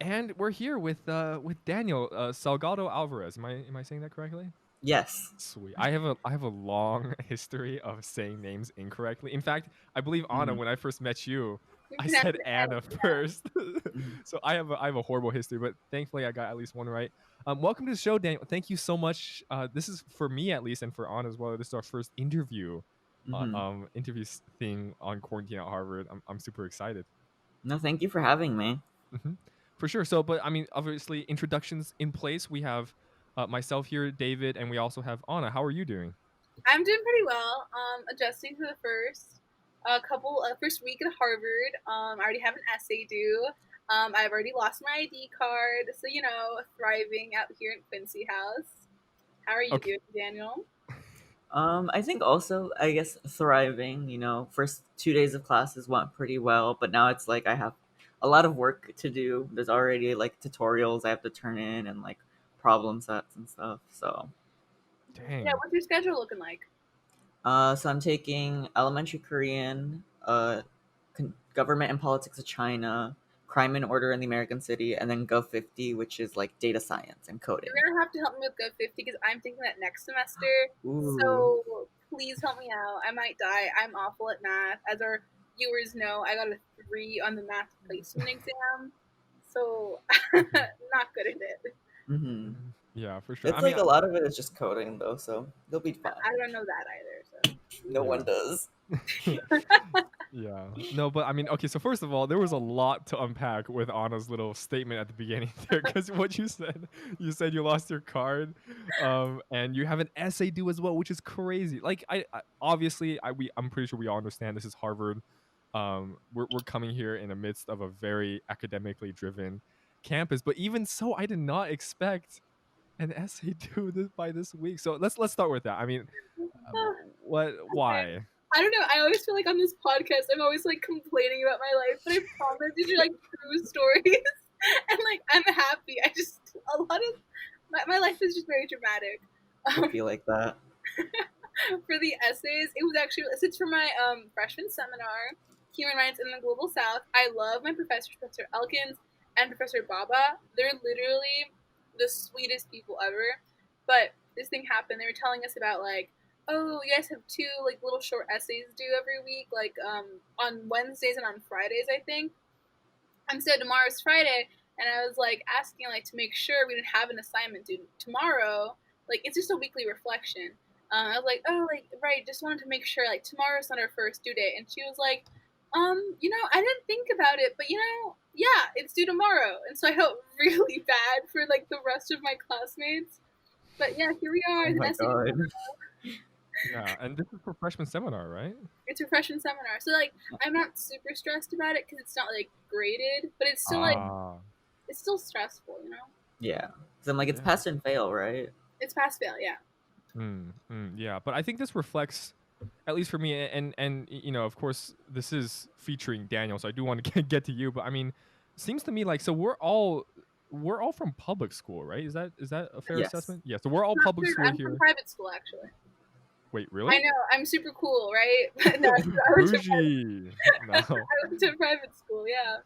And we're here with Daniel Salgado-Alvarez. Am I saying that correctly? Yes. Sweet. I have a long history of saying names incorrectly. In fact, I believe Anna, Mm-hmm. when I first met you, You I pronounce said it Anna N, yeah. first. Mm-hmm. So I have a horrible history, but thankfully I got at least one right. Welcome to the show, Daniel. Thank you so much. This is for me at least, and for Anna as well. This is our first interview, Mm-hmm. thing on quarantine at Harvard. I'm super excited. No, thank you for having me. hmm For sure. So, but I mean, obviously, introductions in place. We have myself here, David, and we also have Anna. How are you doing? I'm doing pretty well. Adjusting to the first week at Harvard. I already have an essay due. I've already lost my ID card, so thriving out here in Quincy House. How are you Okay. doing, Daniel? I think also, I guess, thriving. First 2 days of classes went pretty well, but now it's like I have a lot of work to do. There's already like tutorials I have to turn in and like problem sets and stuff. So, Yeah, Dang. what's your schedule looking like? so I'm taking elementary Korean, government and politics of China, crime and order in the American city, and then Gov 50, which is like data science and You're coding. gonna have to help me with Go 50 because I'm taking that next semester. Ooh. So please help me out. I might die. I'm awful at math. As our viewers know, I got a 3 on the math placement exam. So not good at it. Mm-hmm. Yeah, for sure. I It's mean, like a lot of it is just coding though, so they'll be fine. I don't know that either. No yeah. one does. Yeah. No, but I mean, okay, so first of all, there was a lot to unpack with Anna's little statement at the beginning there, because what you said you lost your card, and you have an essay due as well, which is crazy. Like, I obviously, I'm pretty sure we all understand this is Harvard. We're coming here in the midst of a very academically driven campus, but even so, I did not expect an essay due by this week. So let's start with that. I mean, So what? okay. Why? I don't know. I always feel like on this podcast, I'm always like complaining about my life, but I promise these are like true stories, and like I'm happy. I just a lot of my life is just very dramatic. I feel like that. For the essays, it was actually it's for my freshman seminar, Human Rights in the Global South. I love my professors, Professor Elkins and Professor Baba. They're literally the sweetest people ever. But this thing happened. They were telling us about like, oh, you guys have 2 like little short essays due every week, like on Wednesdays and on Fridays, I think. And so tomorrow's Friday, and I was like asking like to make sure we didn't have an assignment due tomorrow. Like it's just a weekly reflection. I was like, oh, like right, just wanted to make sure like tomorrow's not our first due date. And she was like, I didn't think about it, but yeah, it's due tomorrow. And so I felt really bad for like the rest of my classmates. But yeah, here we Oh are. The my essay, god. Yeah, and this is for freshman seminar, right? it's a freshman seminar, so like I'm not super stressed about it because it's not like graded, but it's still like Ah, it's still stressful. Yeah. So I'm like, it's yeah. pass and fail, right? It's pass fail, yeah. Yeah, but I think this reflects, at least for me, and of course, this is featuring Daniel, so I do want to get to you. But I mean, seems to me like, so we're all from public school, right? Is that a fair Yes. assessment? Yeah, so we're all Not public sure. school I'm from here. private school actually. Wait, I really? know I'm super cool, right? But no, Bougie. No. I went to private school, yeah.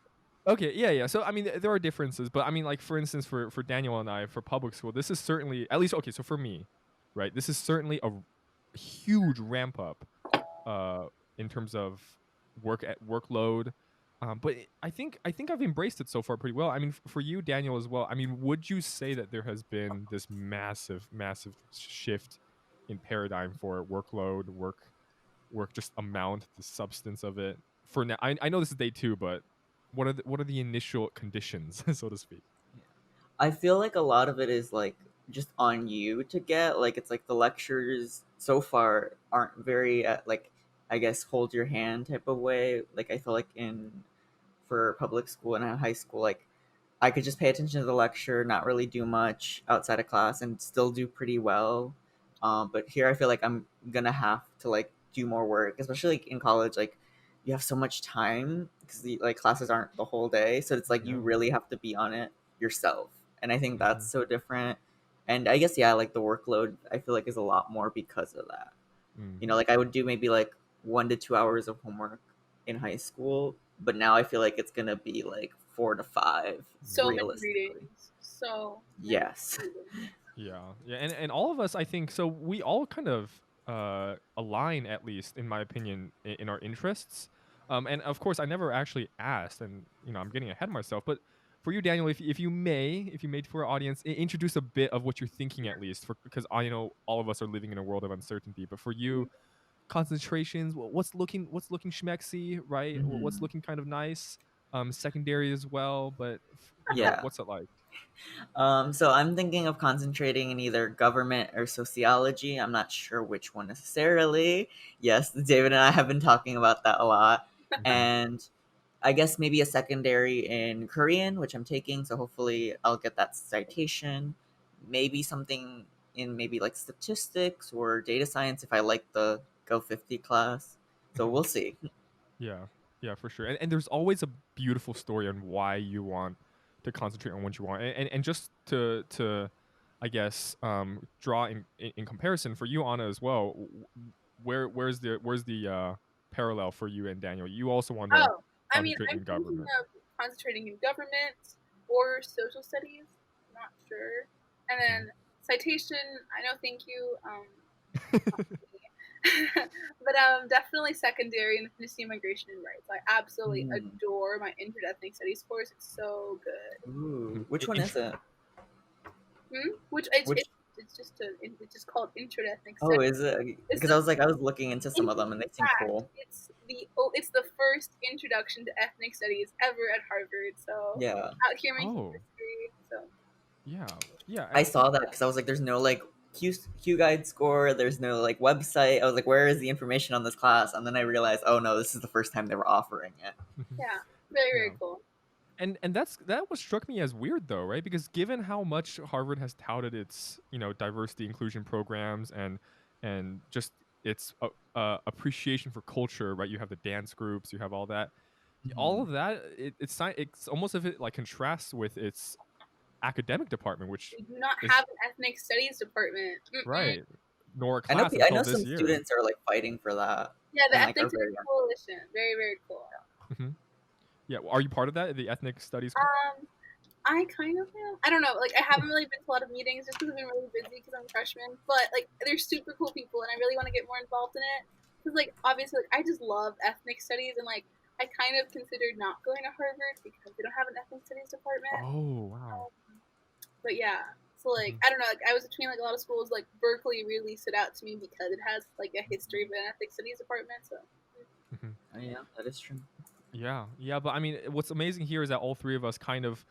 Okay, yeah. So I mean, there are differences, but I mean, like for instance, for Daniel and I, for public school, this is certainly, at least, okay. So for me, right, this is certainly a huge ramp up, uh, in terms of workload. But I think I've embraced it so far pretty well. I mean, for you, Daniel, as well. I mean, would you say that there has been this massive shift in paradigm for workload, work just amount, the substance of it? For now, I know this is day 2, but what are the initial conditions, so to speak? I feel like a lot of it is like just on you to get. Like it's like the lectures so far aren't very like, I guess, hold your hand type of way. Like I feel like in for public school and high school, like I could just pay attention to the lecture, not really do much outside of class, and still do pretty well. But here, I feel like I'm gonna have to like do more work, especially like in college. Like you have so much time because the like classes aren't the whole day, so it's like you Yeah. really have to be on it yourself. And I think that's Mhm. so different. And I guess yeah, like the workload, I feel like is a lot more because of that. Mm. Like I would do maybe like 1 to 2 hours of homework in high school, but now I feel like it's gonna be like 4 to 5 So many realistically. readings. So many Yes. readings. Yeah, and all of us, I think, so we all kind of align, at least in my opinion, in our interests. And of course, I never actually asked, and I'm getting ahead of myself. But for you, Daniel, if you may, for our audience, introduce a bit of what you're thinking, at least, because I know all of us are living in a world of uncertainty. But for you, concentrations, what's looking schmexy, right? What's Hmm. looking kind of nice, secondary as well. But Yeah. what's it like? So I'm thinking of concentrating in either government or sociology. I'm not sure which one necessarily. Yes, David and I have been talking about that a lot. Mhm. And I guess maybe a secondary in Korean, which I'm taking. So hopefully I'll get that citation. Maybe something in maybe like statistics or data science if I like the Go 50 class. So Mhm. we'll see. Yeah, yeah, for sure. And there's always a beautiful story on why you want to concentrate on what you want. And just to I guess draw in comparison for you, Anna, as well. Where's the parallel for you and Daniel? You also want to Oh, I mean, concentrate I'm in thinking government. of concentrating in government or social studies. Not sure. And then Mhm. citation, I know, thank you. But definitely secondary and ethnicity, immigration, and rights. I absolutely Mm. adore my interethnic studies course. It's so good. Ooh, Mhm. which one is it? Which Which it's just it's just called interethnic Oh, studies. is it? It's Because the I was looking into some of them and they seem fact, cool. it's the first introduction to ethnic studies ever at Harvard. So Yeah. out here making Oh, history. So yeah, yeah. I saw that because I was like, there's no like Q guide score, there's no like website. I was like, where is the information on this class? And then I realized, oh no, this is the first time they were offering it. Mhm. yeah, very Yeah. very cool. And that what struck me as weird, though, right? Because given how much Harvard has touted its diversity inclusion programs and just its appreciation for culture, right? You have the dance groups, you have all of that. It's almost as if it like contrasts with its academic department, which We do not is have an ethnic studies department. Mm-mm. right, nor a I know class I until know this some year. students are like fighting for that Yeah, the and like ethnic are studies very coalition. Very very cool. Hmm. Yeah, are you part of that? The ethnic studies? Um, I kind of am. I don't know. Like, I haven't really been to a lot of meetings just because I've been really busy because I'm a freshman. But like, they're super cool people, and I really want to get more involved in it. Because like, obviously, like, I just love ethnic studies, and like, I kind of considered not going to Harvard because they don't have an ethnic studies department. Oh wow. But yeah, so like, Hmm. I don't know. Like, I was between like a lot of schools. Like, Berkeley really stood out to me because it has like a history of an ethnic studies department. So Hmm. Oh, yeah, that is true. Yeah, yeah, but I mean, what's amazing here is that all three of us kind of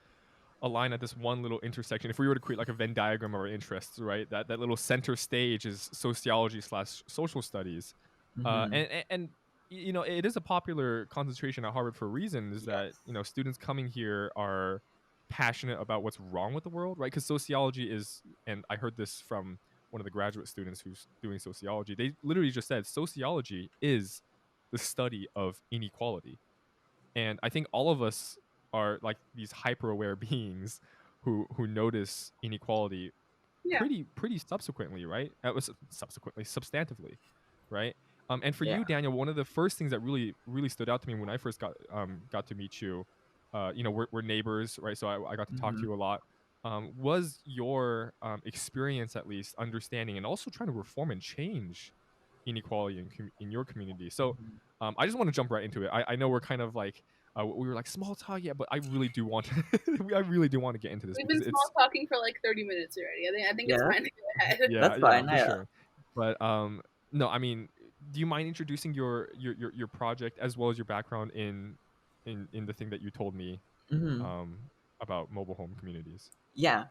align at this one little intersection. If we were to create like a Venn diagram of our interests, right, that little center stage is sociology slash social studies, Hmm. and it is a popular concentration at Harvard for a reason. Is that Yes. students coming here are passionate about what's wrong with the world, right? Because sociology is, and I heard this from one of the graduate students who's doing sociology. They literally just said sociology is the study of inequality, and I think all of us are like these hyper aware beings who notice inequality yeah, pretty subsequently, right? Was subsequently, substantively, right? And for Yeah. you, Daniel, one of the first things that really stood out to me when I first got to meet you, we're neighbors, right? So I got to talk to Hmm. you a lot. Was your experience, at least, understanding and also trying to reform and change inequality in your community? So I just want to jump right into it. I know we're kind of like we were like small talk, yeah, but I really do want to I really do want to get into this we've because been small it's talking for like 30 minutes already. I think it's Yeah, fine to go ahead. yeah, that's yeah, fine. for Yeah. sure. But no, I mean, do you mind introducing your project as well as your background in the thing that you told me Hmm. about mobile home communities? Yeah.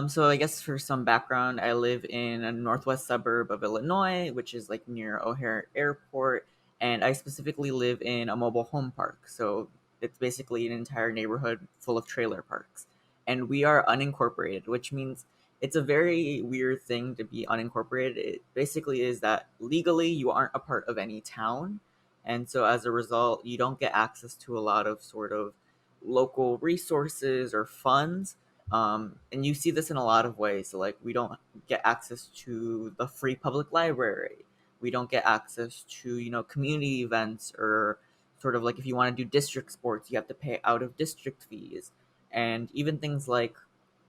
So I guess for some background, I live in a northwest suburb of Illinois, which is like near O'Hare Airport, and I specifically live in a mobile home park. So it's basically an entire neighborhood full of trailer parks. And we are unincorporated, which means it's a very weird thing to be unincorporated. It basically is that legally you aren't a part of any town. And so as a result, you don't get access to a lot of sort of local resources or funds, and you see this in a lot of ways. So like we don't get access to the free public library, we don't get access to community events or sort of like if you want to do district sports, you have to pay out of district fees, and even things like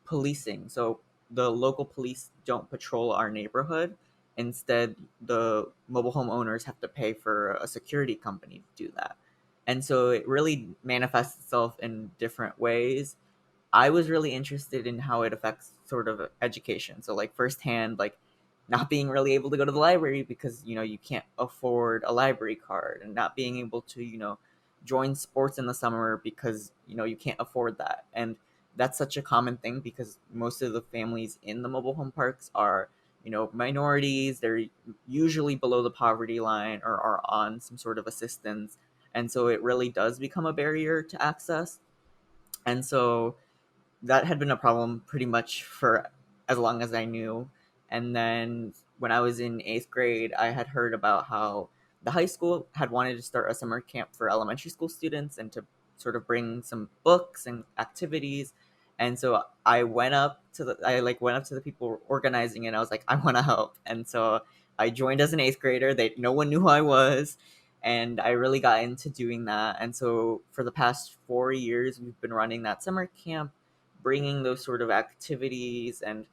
policing. So the local police don't patrol our neighborhood. Instead, the mobile home owners have to pay for a security company to do that. And so it really manifests itself in different ways. I was really interested in how it affects sort of education. So like firsthand, like not being really able to go to the library because you can't afford a library card, and not being able to join sports in the summer because you can't afford that. And that's such a common thing because most of the families in the mobile home parks are minorities. They're usually below the poverty line or are on some sort of assistance, and so it really does become a barrier to access. And so that had been a problem pretty much for as long as I knew. And then when I was in eighth grade, I had heard about how the high school had wanted to start a summer camp for elementary school students and to sort of bring some books and activities. And so I went up to the people organizing it. And I was like, I want to help. And so I joined as an eighth grader. No one knew who I was, and I really got into doing that. And so for the past 4 years, we've been running that summer camp, bringing those sort of activities and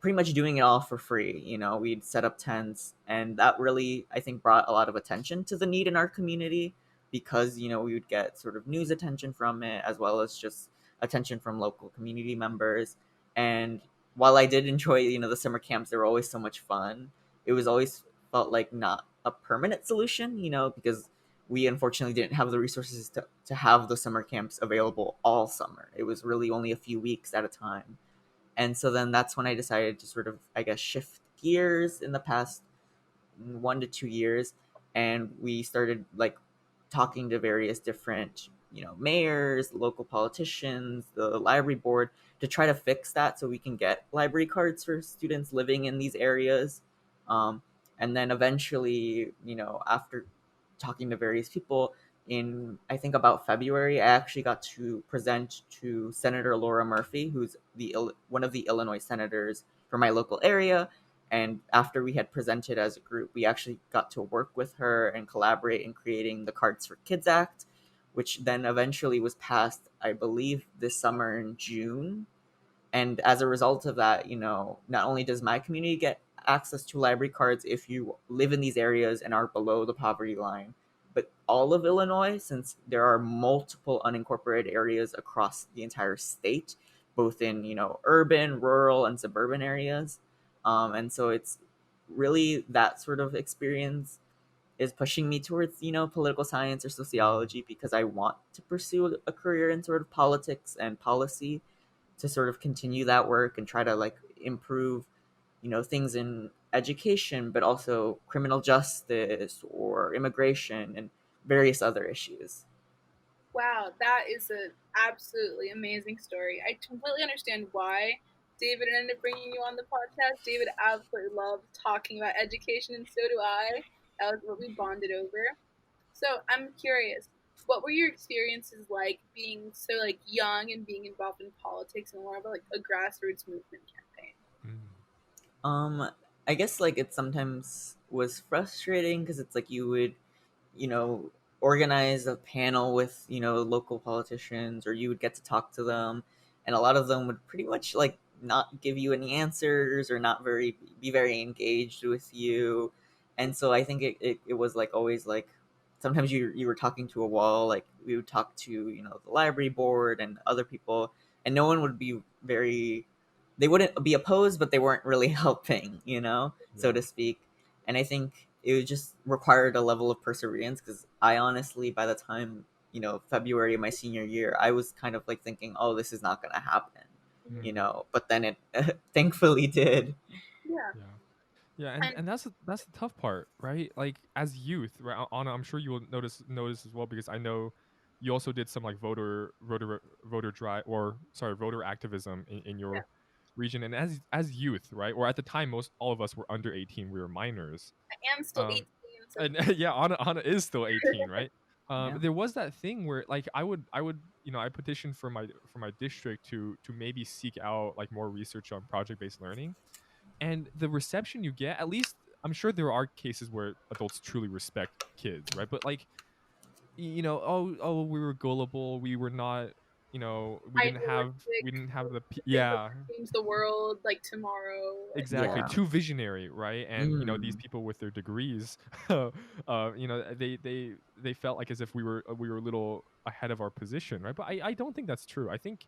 pretty much doing it all for free. We'd set up tents, and that really, I think, brought a lot of attention to the need in our community because, we would get sort of news attention from it as well as just attention from local community members. And while I did enjoy, the summer camps, they were always so much fun. It was always felt like not a permanent solution, because we unfortunately didn't have the resources to have the summer camps available all summer. It was really only a few weeks at a time. And so then that's when I decided to sort of, I guess, shift gears in the past 1 to 2 years. And we started like talking to various different, mayors, local politicians, the library board to try to fix that so we can get library cards for students living in these areas. And then eventually, after talking to various people, in I think about February, I actually got to present to Senator Laura Murphy, who's one of the Illinois senators from my local area. And after we had presented as a group, we actually got to work with her and collaborate in creating the Cards for Kids Act, which then eventually was passed, I believe, this summer in June. And as a result of that, not only does my community get access to library cards if you live in these areas and are below the poverty line, but all of Illinois, since there are multiple unincorporated areas across the entire state, both in urban, rural, and suburban areas. And so it's really that sort of experience is pushing me towards political science or sociology, because I want to pursue a career in sort of politics and policy, to sort of continue that work and try to like improve things in education, but also criminal justice or immigration and various other issues. Wow, that is an absolutely amazing story. I completely understand why David ended up bringing you on the podcast. David absolutely loves talking about education, and so do I. That was what we bonded over. So I'm curious, what were your experiences like being so like young and being involved in politics and more of like a grassroots movement campaign? um I guess like it sometimes was frustrating because it's like you would you know organize a panel with local politicians, or you would get to talk to them, and a lot of them would pretty much like not give you any answers or not be very engaged with you. And so I think it was like always like sometimes you were talking to a wall. Like we would talk to the library board and other people, and no one would be very, they wouldn't be opposed, but they weren't really helping, so to speak. And I think it just required a level of perseverance, because I honestly, by the time February of my senior year, I was kind of like thinking, oh, this is not gonna happen, but then it thankfully did. Yeah. Yeah. Yeah, And and that's the tough part, right? Like as youth, right? Anna, I'm sure you will notice as well, because I know you also did some like voter drive, or sorry, voter activism in yeah, your region. And as youth, right? Or at the time, most all of us were under 18. We were minors. I am still Um, 18, so and yeah, Anna is still 18, right? Yeah. There was that thing where like I would I petitioned for my district to maybe seek out like more research on project based learning, and the reception you get, at least I'm sure there are cases where adults truly respect kids, right? But like we were gullible, we were not, we didn't have Idealistic, the think we yeah, can change the world like tomorrow. Like, exactly, Yeah. too visionary, right? And these Mm. people with their degrees, they felt like as if we were a little ahead of our position, right? But I don't think that's true. I think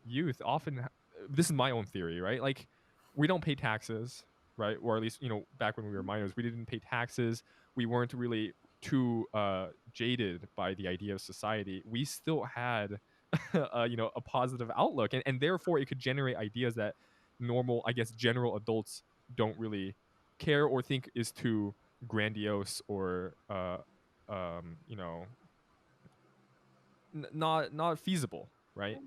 youth often this is my own theory, right? Like, we don't pay taxes, right? Or at least, back when we were minors, we didn't pay taxes. We weren't really too jaded by the idea of society. We still had a positive outlook, and therefore it could generate ideas that normal, I guess, general adults don't really care or think is too grandiose or you know not feasible, right?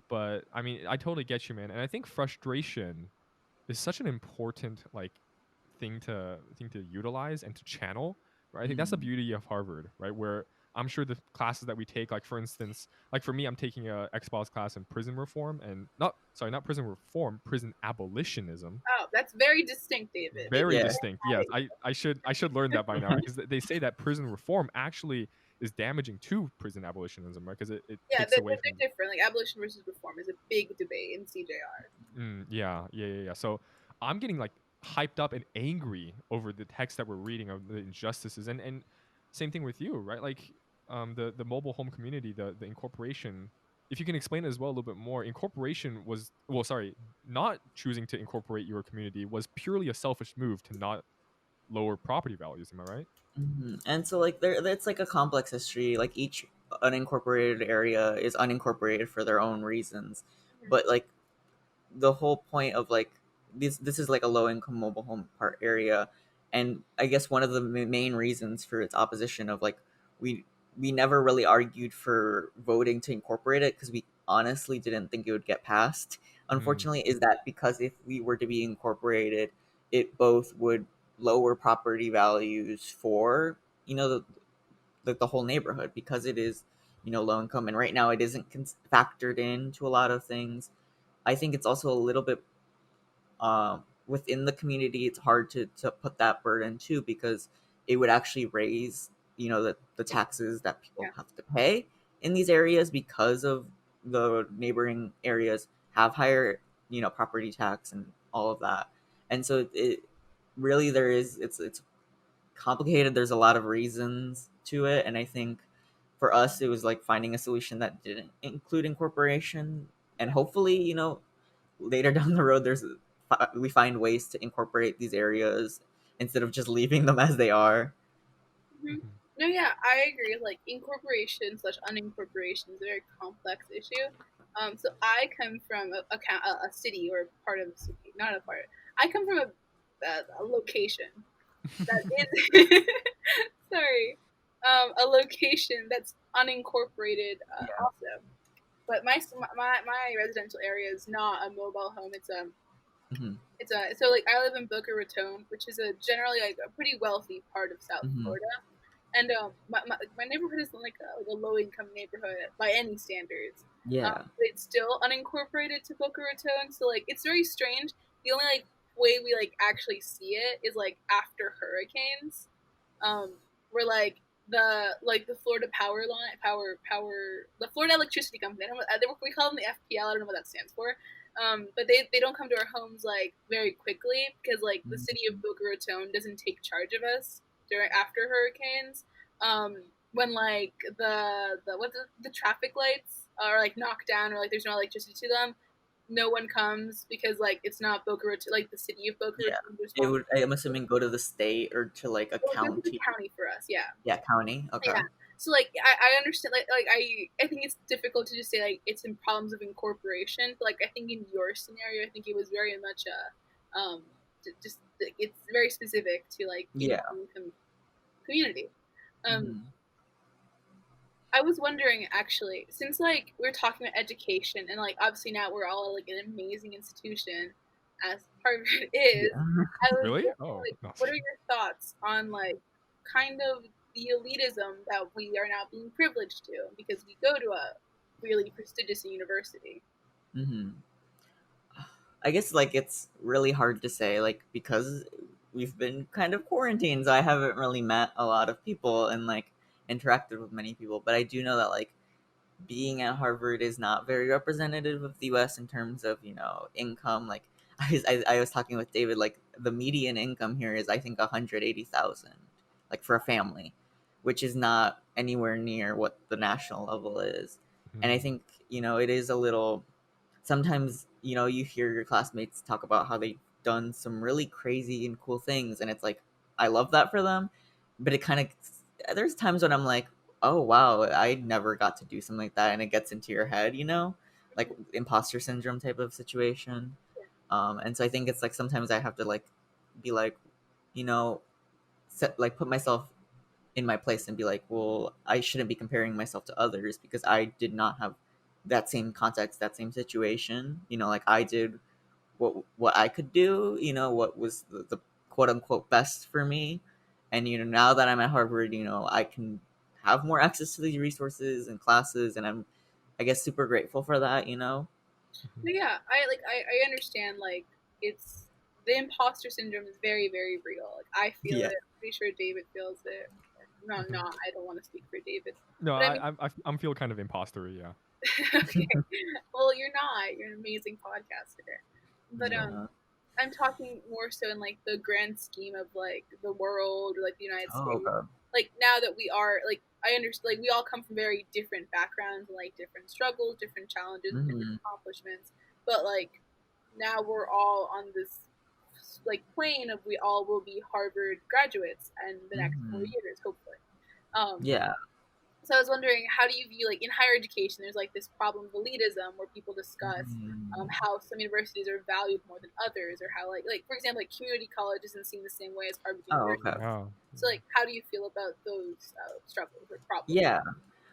But I mean, I totally get you, man, and I think frustration is such an important thing to utilize and to channel, right? I think that's the Mm. beauty of Harvard, right? Where I'm sure the classes that we take, like for instance, like for me, I'm taking a Xbox class in prison reform, and not prison reform, prison abolitionism. oh, that's very distinct, David. It's Very Yeah. distinct. Yes, I should learn that by now, because they say that prison reform actually is damaging to prison abolitionism, right? Because it yeah, takes away from they're different. Like abolition versus reform is a big debate in CJR. yeah. So I'm getting like hyped up and angry over the text that we're reading of the injustices, and same thing with you, right? Like the mobile home community, the incorporation. If you can explain it as well a little bit more, incorporation was, well, sorry, not choosing to incorporate your community was purely a selfish move to not lower property values. Am I right? And so like it's like a complex history. Like each unincorporated area is unincorporated for their own reasons, but like the whole point of like this is like a low income mobile home park area, and I guess one of the main reasons for its opposition of like we we never really argued for voting to incorporate it because we honestly didn't think it would get passed, Mm, unfortunately, is that because if we were to be incorporated, it both would lower property values for the whole neighborhood because it is low income, and right now it isn't factored into a lot of things. I think it's also a little bit within the community. It's hard to put that burden too because it would actually raise the taxes that people Yeah. have to pay in these areas because of the neighboring areas have higher property tax and all of that. And so it really there is it's complicated. There's a lot of reasons to it, and I think for us it was like finding a solution that didn't include incorporation, and hopefully later down the road we find ways to incorporate these areas instead of just leaving them as they are. Hmm. mhm, No, yeah, I agree. Like incorporation slash unincorporation is a very complex issue. So I come from a city or part of a city, not a part. I come from a location that is sorry, a location that's unincorporated also. But my residential area is not a mobile home. Hmm. It's a so like I live in Boca Raton, which is a generally like a pretty wealthy part of South Hmm. Florida. And my neighborhood is like a low income neighborhood by any standards. Yeah. But it's still unincorporated to Boca Raton, so like it's very strange. The only like way we like actually see it is like after hurricanes, where the Florida Power Line power the Florida Electricity Company. We call them the FPL. I don't know what that stands for. But they don't come to our homes like very quickly because like the city of Boca Raton doesn't take charge of us during after hurricanes. When like the traffic lights are like knocked down or like there's no electricity to them, no one comes because like it's not Boca Raton, like the city of Boca Yeah. Raton It responsible. would, I'm assuming, go to the state or to like a Well, it goes to the county. county for us, yeah. Yeah, county. Okay. Yeah. So like I understand I think it's difficult to just say like it's in problems of incorporation. But, like I think in your scenario, I think it was very much just like, it's very specific to like being Yeah. a low-income community. Um, Hmm. I was wondering actually, since like we're talking about education and like obviously now we're all like an amazing institution as Harvard is, Yeah. I was really? wondering Oh like no. what are your thoughts on like kind of the elitism that we are now being privileged to because we go to a really prestigious university. Hmm. I guess like it's really hard to say like because we've been kind of quarantined, so I haven't really met a lot of people, and like interacted with many people, but I do know that like being at Harvard is not very representative of the U.S. in terms of income. Like I was talking with David, like the median income here is I think 180,000, like for a family, which is not anywhere near what the national level is. And I think it is a little. Sometimes you hear your classmates talk about how they've done some really crazy and cool things, and it's like I love that for them, but it kind of there's times when I'm like, oh wow, I never got to do something like that, and it gets into your head, like imposter syndrome type of situation. And so I think it's like sometimes I have to like be like, you know, like put myself in my place and be like, well, I shouldn't be comparing myself to others because I did not have that same context, that same situation. Like I did what I could do. What was the quote unquote best for me, and now that I'm at Harvard, I can have more access to these resources and classes, and I'm, I guess, super grateful for that. But yeah, I understand like it's the imposter syndrome is very very real. Like I feel Yeah. it. I'm pretty sure David feels it. No, Mhm. no, I don't want to speak for David. No, But I mean, I'm feel kind of impostery, yeah. okay. Well, you're not. You're an amazing podcaster. But Yeah. I'm talking more so in like the grand scheme of like the world or like the United Oh, States. okay. Like now that we are like I understand like we all come from very different backgrounds and like different struggles, different challenges, and different accomplishments. But like now we're all on this like plane of we all will be Harvard graduates in the next 4 years, hopefully. Um, Yeah. so I was wondering, how do you view like in higher education? There's like this problem of elitism where people discuss how some universities are valued more than others, or how like for example, like community college isn't seen the same way as Harvard Oh, University. okay. Wow. So like, how do you feel about those struggles or problems? Yeah.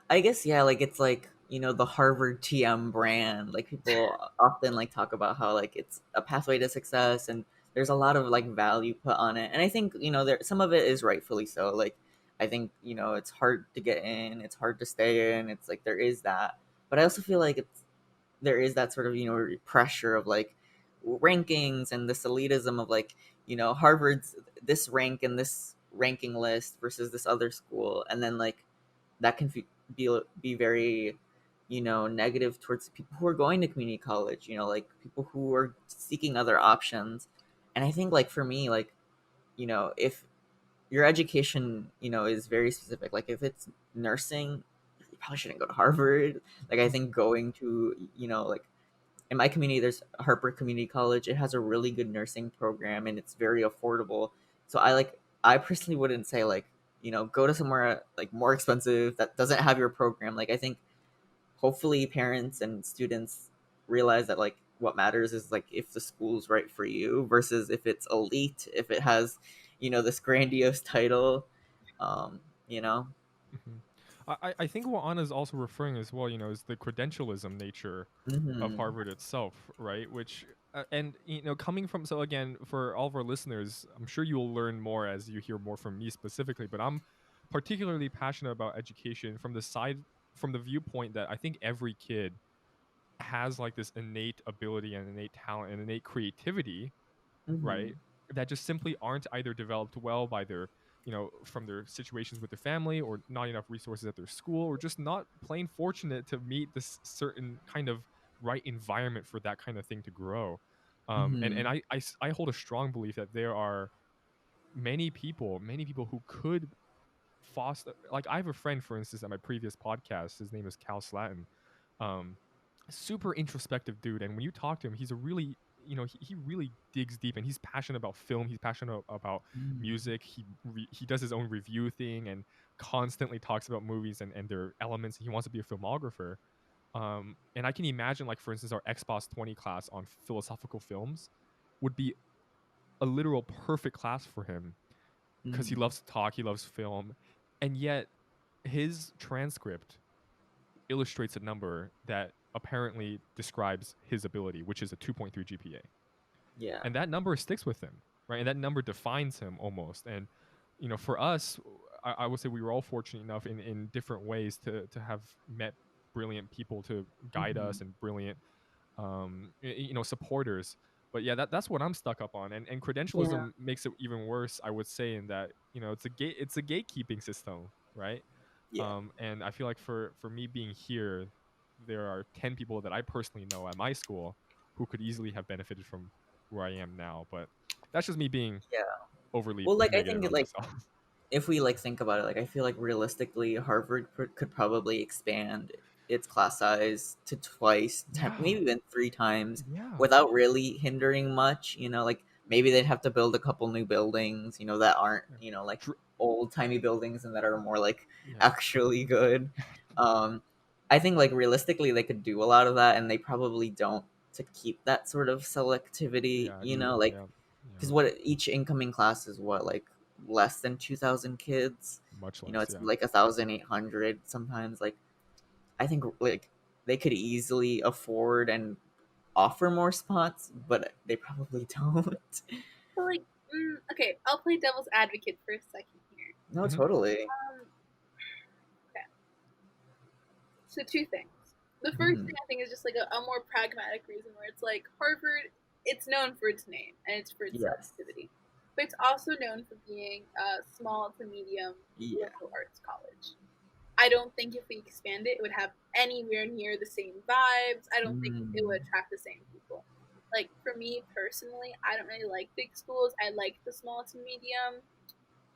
I guess, yeah, like it's like, the Harvard TM brand. Like people often like talk about how like it's a pathway to success, and there's a lot of like value put on it. And I think, there some of it is rightfully so. Like I think, it's hard to get in, it's hard to stay in. It's like there is that. But I also feel like there is that sort of, pressure of like rankings and this elitism of like, Harvard's this rank in this ranking list versus this other school. And then like that can be very negative towards people who are going to community college, like people who are seeking other options. And I think like for me, like if your education is very specific, like if it's nursing, you probably shouldn't go to Harvard. Like I think going to like in my community there's Harper Community College. It has a really good nursing program and it's very affordable. So I personally wouldn't say like go to somewhere like more expensive that doesn't have your program. Like I think hopefully parents and students realize that like what matters is like if the school's right for you versus if it's elite, if it has this grandiose title. um you know Mhm. I think what Anna's also referring as well, is the credentialism nature of hmm Harvard itself, right? Which and coming from, so again, for all of our listeners, I'm sure you'll learn more as you hear more from me specifically, but I'm particularly passionate about education from the viewpoint that I think every kid has like this innate ability and innate talent and innate creativity, hmm right? That just simply aren't either developed well by their, from their situations with their family, or not enough resources at their school, or just not plain fortunate to meet this certain kind of right environment for that kind of thing to grow. And hmm I hold a strong belief that there are many people who could foster, like I have a friend, for instance, at my previous podcast, his name is Cal Slatton. um Super introspective dude, and when you talk to him, he's a really, he really digs deep, and he's passionate about film, he's passionate about music. He does his own review thing and constantly talks about movies and their elements, and he wants to be a filmographer. And I can imagine, like, for instance, our xbox 20 class on philosophical films would be a literal perfect class for him, because he hmm loves to talk, he loves film, and yet his transcript illustrates a number that apparently describes his ability, which is a 2.3 GPA. yeah. And that number sticks with him, right? And that number defines him almost. And, for us, I would say we were all fortunate enough in different ways to have met brilliant people to guide hmm us, and brilliant, supporters. But yeah, that's what I'm stuck up on. And yeah. credentialism makes it even worse, I would say, in that, it's a gatekeeping system, right? Yeah. And I feel like for me being here, there are 10 people that I personally know at my school who could easily have benefited from where I am now. But that's just me being Yeah. overly Well, like I negative think on like myself. if we like think about it, like I feel like realistically, Harvard could probably expand its class size to twice, Yeah. maybe even three times, Yeah. without really hindering much. Like maybe they'd have to build a couple new buildings, that aren't, Yeah. like Dr- old timey buildings and that are more like yeah. actually good. Um, I think like realistically, they could do a lot of that, and they probably don't to keep that sort of selectivity. Yeah, agreed. Like Yeah. because Yeah. what each incoming class is what like less than 2,000 kids. Much less. It's Yeah. like 1,800 sometimes. Like I think like they could easily afford and offer more spots, but they probably don't. So like, okay, I'll play devil's advocate for a second here. No, Hmm. totally. Okay, so two things. The first Mhm. thing I think is just like a more pragmatic reason where it's like Harvard, it's known for its name and it's for its Yes. selectivity, but it's also known for being a small to medium Yeah. liberal arts college. I don't think if we expand it, it would have anywhere near the same vibes. I don't think it Mm. would attract the same people. Like for me personally, I don't really like big schools. I like the small to medium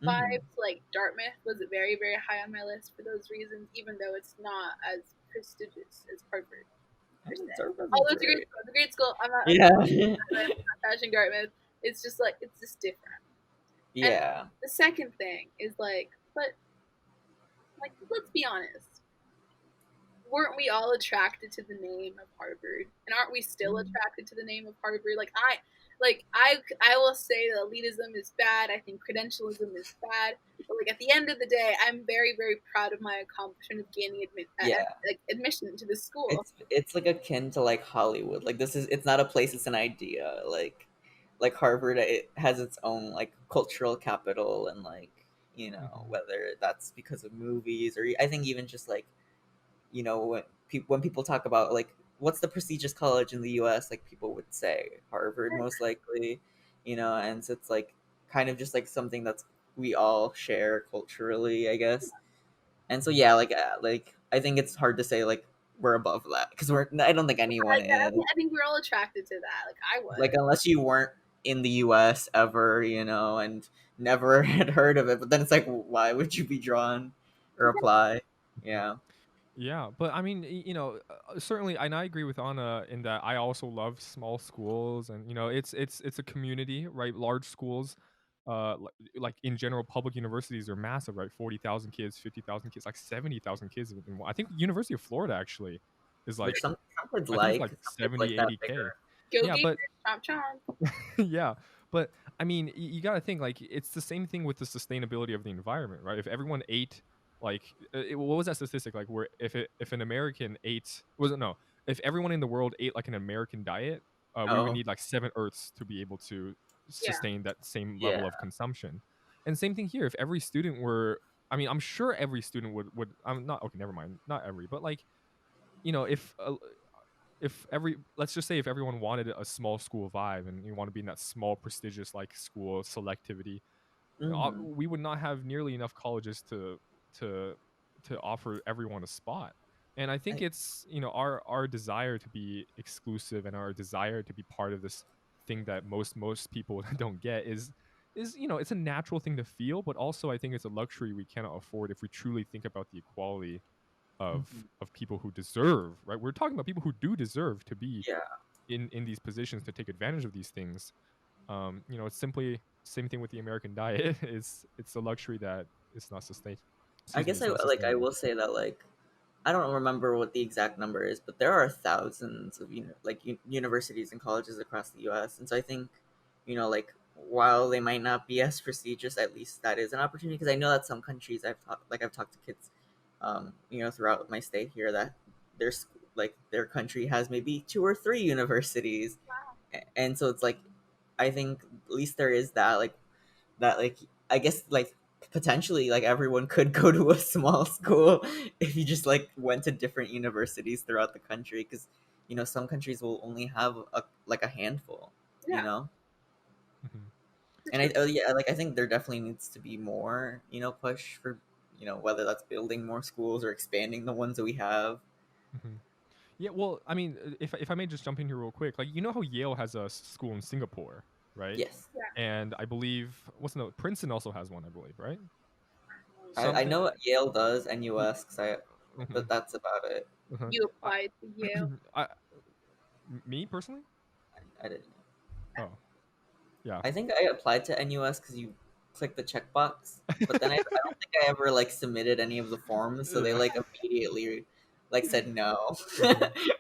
Mhm. vibes. Like Dartmouth was very, very high on my list for those reasons, even though it's not as prestigious as Harvard I per mean, se. Dartmouth is Although it's a great great. school, it's a great school. Yeah. I'm not bashing Dartmouth. It's just like it's just different. And Yeah. the second thing is but like let's be honest, weren't we all attracted to the name of Harvard? And aren't we still Mm. attracted to the name of Harvard? I will say that elitism is bad. I think credentialism is bad. But like at the end of the day, I'm very, very proud of my accomplishment of gaining Yeah. admission into this school. It's like akin to like Hollywood. Like it's not a place, it's an idea. Like Harvard, it has its own like cultural capital, and like Hmm. whether that's because of movies or I think even just like when people talk about like what's the prestigious college in the U.S., like people would say Harvard most likely, and so it's like kind of just like something that's we all share culturally, I guess. And so Hmm. yeah, like I think it's hard to say like we're above that because I don't think anyone is, I think we're all attracted to that. Like I like was. unless you weren't in the U.S. ever, and never had heard of it. But then it's like, why would you be drawn or apply? Yeah. Yeah, but I mean, certainly, and I agree with Anna in that I also love small schools, and it's a community, right? Large schools, like in general, public universities are massive, right? 40,000 kids, 50,000 kids, like 70,000 kids. I think University of Florida actually is Which like some kids I think it's like like some kids like 70, that 80K. bigger. Go Yeah, Gators, but chomp chomp. yeah, but I mean, you got to think like it's the same thing with the sustainability of the environment, right? If everyone ate like what was that statistic like where if an American ate was it no if everyone in the world ate like an American diet, we would Oh, need like 7 Earths to be able to Yeah. sustain that same yeah. level of consumption. And same thing here. If every student were, I mean, I'm sure every student would. I'm not okay. Never mind. Not every, but like if every let's just say if everyone wanted a small school vibe and you want to be in that small prestigious like school selectivity, Hmm. we would not have nearly enough colleges to to offer everyone a spot. And I think I, it's our desire to be exclusive and our desire to be part of this thing that most people don't get is it's a natural thing to feel, but also I think it's a luxury we cannot afford if we truly think about the equality mhm. of people who deserve, right? We're talking about people who do deserve to be Yeah. in these positions to take advantage of these things. It's simply same thing with the American diet. It's a luxury that it's not sustain. I Excuse me, guess it's not I sustainable. will say that like I don't remember what the exact number is, but there are thousands of universities and colleges across the U.S. And so I think, like while they might not be as prestigious, at least that is an opportunity. Because I know that some countries I've talked to kids, throughout my stay here that their country has maybe two or three universities, and so it's like I think at least there is that I guess like potentially like everyone could go to a small school if you just like went to different universities throughout the country because some countries will only have a handful, you Yeah, know for and sure. yeah, like I think there definitely needs to be more push for whether that's building more schools or expanding the ones that we have. Mhm. Yeah, well, I mean, if I may just jump in here real quick, like how Yale has a school in Singapore, right? Yes, And I believe Princeton also has one, I believe, right? I Something. know Yale does, NUS, Mhm, but that's about it. mhm. You I, applied to Yale. I, me personally? I didn't. Oh, yeah. I think I applied to NUS because you click the checkbox, but then I don't think I ever like submitted any of the forms, so they Yeah. like immediately like said no Mhm.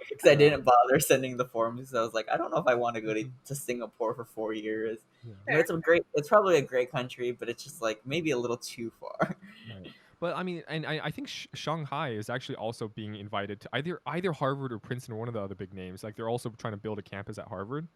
because I Yeah. didn't bother sending the forms. So I was like, I don't know if I want to go Mhm. to Singapore for 4 years. Yeah. Fair. It's probably a great country, but it's just like maybe a little too far. Right. But I mean, and I think Shanghai is actually also being invited to either Harvard or Princeton or one of the other big names. Like they're also trying to build a campus at Harvard.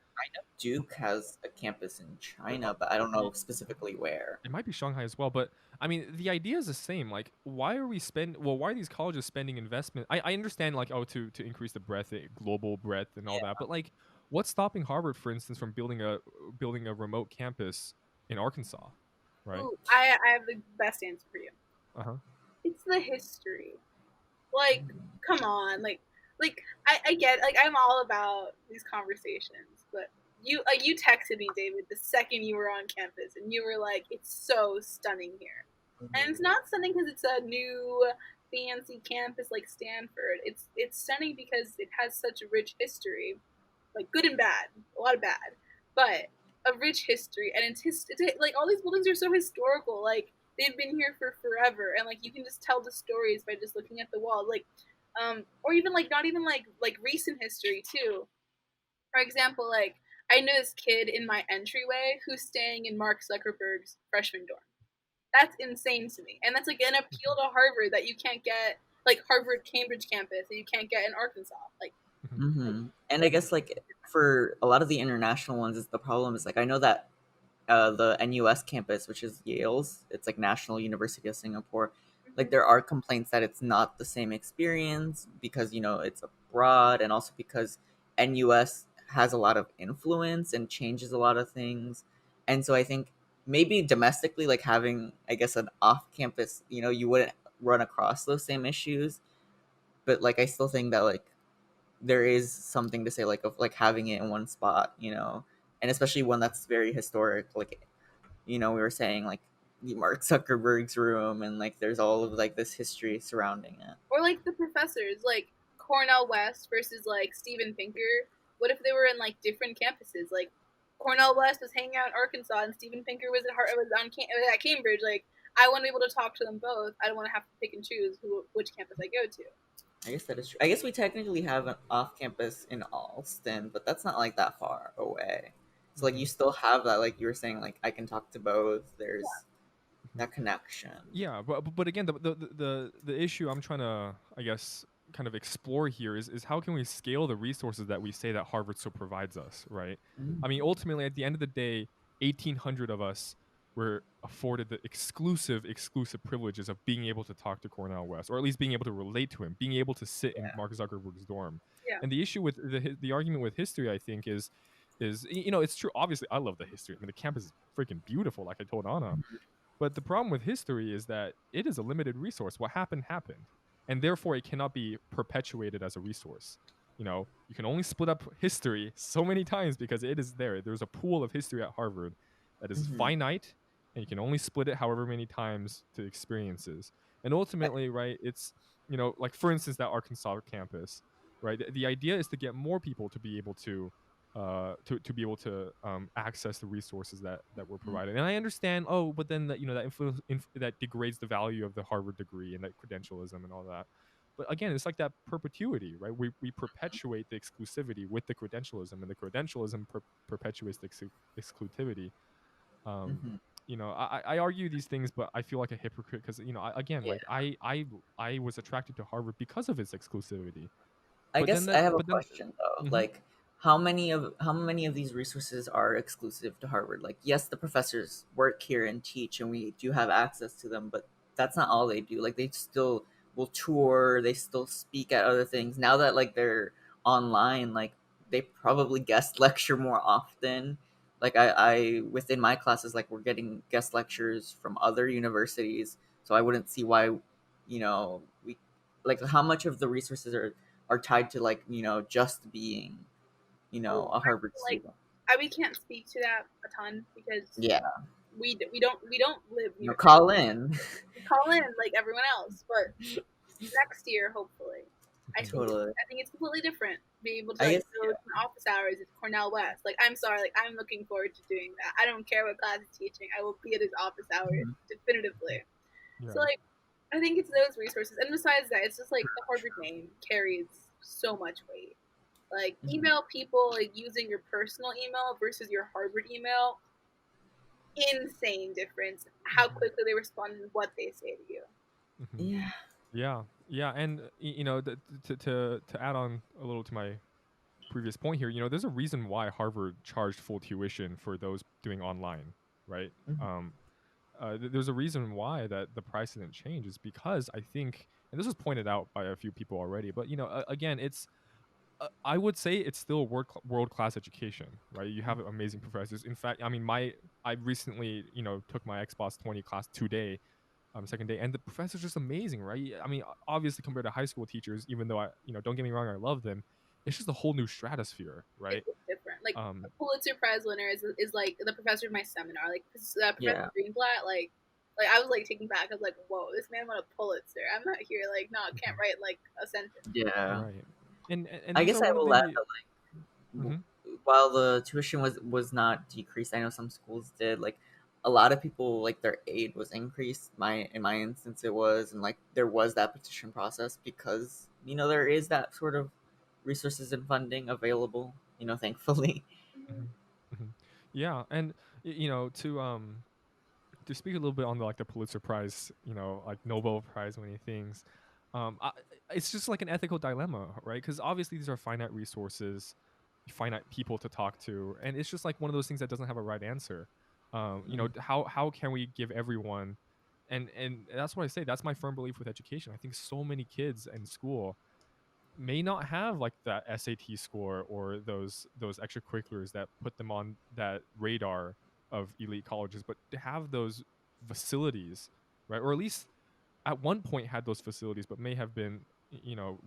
Duke has a campus in Uh, China, but I don't know specifically where. It might be Shanghai as well, but I mean, the idea is the same. Like, why are why are these colleges spending investment? I understand like, oh, to increase the breadth, global breadth and all that, but like, what's stopping Harvard, for instance, from building a remote campus in Arkansas, right? Ooh, I have the best answer for you. Uh-huh. It's the history. Like, come on, like I get like I'm all about these conversations, but you texted me, David, the second you were on campus, and you were like, "It's so stunning here," and it's not stunning because it's a new fancy campus like Stanford. It's stunning because it has such a rich history, like good and bad, a lot of bad, but a rich history, and it's like all these buildings are so historical, like they've been here for forever, and like you can just tell the stories by just looking at the wall, like or even like not even like recent history too. For example, like I know this kid in my entryway who's staying in Mark Zuckerberg's freshman dorm. That's insane to me, and that's like an appeal to Harvard that you can't get, like Harvard Cambridge campus that you can't get in Arkansas. Like And I guess like for a lot of the international ones, is the problem is like I know that the NUS campus, which is Yale's, it's like National University of Singapore. Like there are complaints that it's not the same experience because it's abroad, and also because NUS has a lot of influence and changes a lot of things. And so I think maybe domestically, like having I guess an off campus, you wouldn't run across those same issues. But like I still think that like there is something to say like of like having it in one spot, and especially one that's very historic, like we were saying like Mark Zuckerberg's room, and like there's all of like this history surrounding it. or like the professors, like Cornell West versus like Steven Pinker. What if they were in like different campuses? Like Cornell West was hanging out in Arkansas, and Steven Pinker was at Cambridge. Like I want to be able to talk to them both. I don't want to have to pick and choose which campus I go to. I guess that is true. I guess we technically have an off campus in Alston, but that's not like that far away. So like you still have that, like you were saying, like I can talk to both. There's that connection. Yeah, but again, the issue I'm trying to, I guess, kind of explore here is how can we scale the resources that we say that Harvard so provides us, right? I mean, ultimately, at the end of the day, 1,800 of us were afforded the exclusive privileges of being able to talk to Cornell West, or at least being able to relate to him, being able to sit in Mark Zuckerberg's dorm. Yeah. And the issue with the argument with history, I think, is it's true. Obviously, I love the history. I mean, the campus is freaking beautiful, like I told Anna. But the problem with history is that it is a limited resource. What happened happened, and therefore it cannot be perpetuated as a resource. You can only split up history so many times because it is there. There's a pool of history at Harvard that is finite, and you can only split it however many times to experiences. And ultimately, right, it's like for instance that Arkansas campus, right? The idea is to get more people to be able to be able to access the resources that were provided. And I understand, oh, but then that that influence that degrades the value of the Harvard degree and that credentialism and all that. But again, it's like that perpetuity, right? We perpetuate the exclusivity with the credentialism, and the credentialism perpetuates the exclusivity. I argue these things, but I feel like a hypocrite because like I was attracted to Harvard because of its exclusivity. I But guess then I that, have a but then, question though. mhm. Like, how many of these resources are exclusive to Harvard? Like, yes, the professors work here and teach, and we do have access to them, but that's not all they do. Like, they still will tour. They still speak at other things. Now that like they're online, like they probably guest lecture more often. Like I within my classes, like we're getting guest lectures from other universities. So I wouldn't see why, we like how much of the resources are tied to like just being a Harvard like student. we can't speak to that a ton because Yeah, we don't live near call in. we call in like everyone else, but next year hopefully Totally. I think it's completely different being able to I like guess, go to an office hours at Cornell West. Like I'm sorry, like I'm looking forward to doing that. I don't care what class is teaching, I will be at his office hours definitively. Yeah. So like I think it's those resources, and besides that, it's just like the Harvard name carries so much weight. Like email people like using your personal email versus your Harvard email, insane difference. How quickly they respond and what they say to you. yeah. Yeah, and to add on a little to my previous point here, there's a reason why Harvard charged full tuition for those doing online, right? There's a reason why that the price didn't change is because I think, and this was pointed out by a few people already, but again, it's I would say it's still world class education, right? You have amazing professors. In fact, I mean, I recently took my Xbox 20 class today, second day, and the professor's just amazing, right? I mean, obviously compared to high school teachers, even though I don't get me wrong, I love them, it's just a whole new stratosphere, right? It's different. Like the Pulitzer Prize winner is like the professor of my seminar, like Professor Greenblatt, like I was like taken back. I was like, whoa, this man won a Pulitzer. I'm not here like can't write like a sentence. Yeah. Right. And I guess I will add that Mhm. while the tuition was not decreased, I know some schools did. Like a lot of people, like their aid was increased. In my instance, it was, and like there was that petition process because there is that sort of resources and funding available. Thankfully. Mhm. Mhm. Yeah, and to speak a little bit on the Pulitzer Prize, like Nobel Prize winning things, it's just like an ethical dilemma, right? Because obviously these are finite resources, finite people to talk to, and it's just like one of those things that doesn't have a right answer. How can we give everyone, and that's what I say. That's my firm belief with education. I think so many kids in school may not have like that SAT score or those extracurriculars that put them on that radar of elite colleges, but to have those facilities, right? Or at least at one point had those facilities, but may have been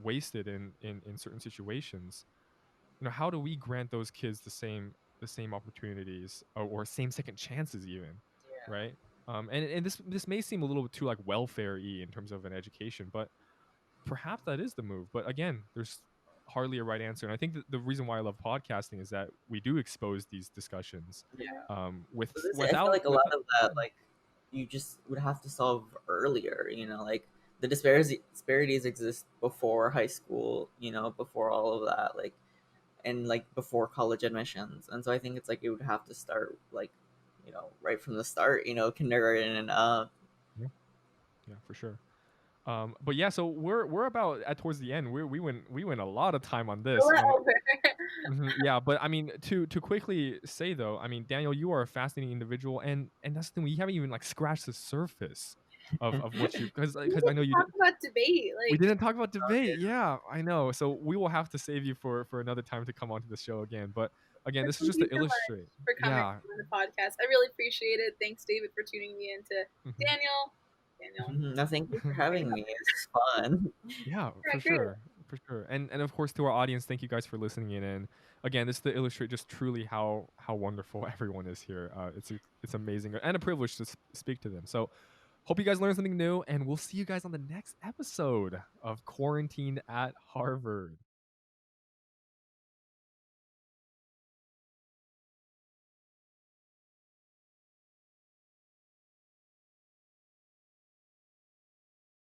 wasted in certain situations. How do we grant those kids the same opportunities or same second chances even, right? And this may seem a little bit too like welfare-y in terms of an education, but perhaps that is the move. But again, there's hardly a right answer. And I think that the reason why I love podcasting is that we do expose these discussions. With I feel like a lot without of that, like you just would have to solve earlier. Like the disparities exist before high school. Before all of that, like and like before college admissions. And so I think it's like it would have to start like right from the start. Kindergarten and up. yeah, for sure. But yeah, so we're about at towards the end. We went a lot of time on this. Yeah, but I mean, to quickly say though, I mean, Daniel, you are a fascinating individual, and that's the thing. We haven't even like scratched the surface of what you because I know you talk about debate. we Like didn't talk about debate. Yeah, I know. So we will have to save you for another time to come onto the show again. But again, this is thank just you to so much illustrate. for coming Yeah. on the podcast. I really appreciate it. Thanks, David, for tuning me into Daniel. No, thank you for having me. It's fun. Yeah, for sure. For sure. And of course to our audience, thank you guys for listening in. And again, this is to illustrate just truly how wonderful everyone is here. It's amazing and a privilege to speak to them. So hope you guys learned something new, and we'll see you guys on the next episode of Quarantine at Harvard.